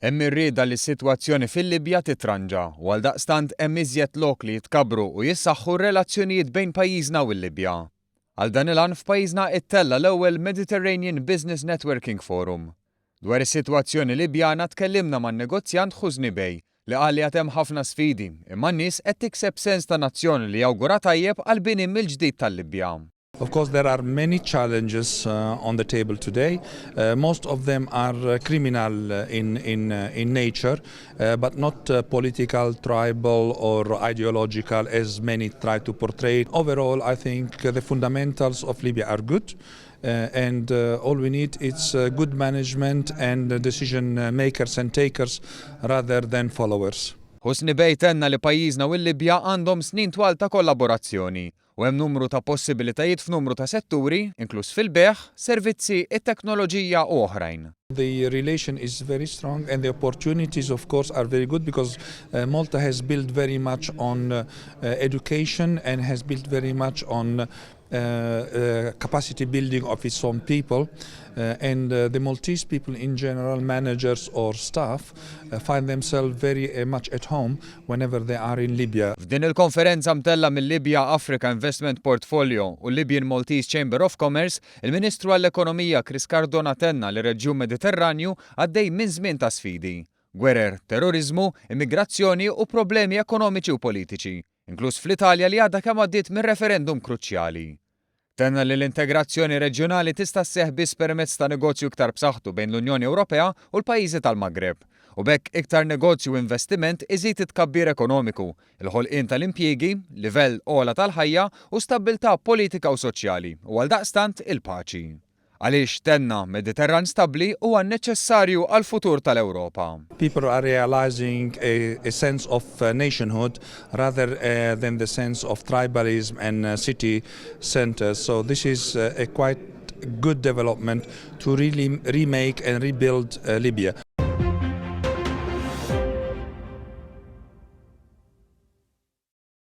Hemm ir-rieda li s-sitwazzjoni fil-Libja titranġa u għaldaqstant hemm iżjed lok li jitkabru u jissaħħu r-relazzjonijiet bejn pajjiżna u l-Libja. Għal dan il-għan f'pajjiżna ittella l-ewwel Mediterranean Business Networking Forum. Dwar is-sitwazzjoni Libjana tkellimna man-negozjant Bej li qal li hemm ħafna sfidi, imma n-nies qed tikseb sens ta' nazzjon li jawgura tajjeb għal bini mill-ġdid tal-Libja. Of course, there are many challenges on the table today. Most of them are criminal in nature, but not political, tribal or ideological as many try to portray. Overall, I think the fundamentals of Libya are good. And all we need is good management and decision makers and takers rather than followers. Bej tenna li pajjiżna u l-Libja għandhom snin twal ta' kollaborazzjoni u hemm numru ta' possibilitajiet f'numru ta' setturi, inkluż fil-beħ, servizzi, it-teknoloġija u oħrajn. The relation is very strong and the opportunities of course are very good because Malta has built very much on education and has built very much on capacity building of its own people and the Maltese people in general, managers or staff, find themselves very much at home whenever they are in Libya. F'din il-konferenza mtella mill-Libya Africa Investment Portfolio u l-Libyan Maltese Chamber of Commerce, il-Ministru għall-Ekonomija Chris Cardona tenna li reġjun Mediterranju għaddej minn żmien ta' sfidi. Gwerer, terrorizmu, immigrazzjoni u problemi ekonomiċi u politiċi, inkluż fl-Italja li għadha kemm għaddiet minn referendum kruċjali. Tenna li l-integrazzjoni reġjonali tista' sseħħ biss permezz ta' negozju iktar b'saħħtu bejn l-Unjoni Ewropea u l-pajjiżi tal-Maghreb. U bekk iktar negozju u investiment iżid it-tkabbir ekonomiku, il-ħolqien tal-impjiegi, livell ogħla tal-ħajja u stabbiltà politika u soċjali u għaldaqstant il-paċi. Għaliex tenna Mediterran stabbli huwa neċessarju għal futur tal-Ewropa. People are realizing a sense of nationhood rather than the sense of tribalism and city centers. So this is a quite good development to really remake and rebuild Libya.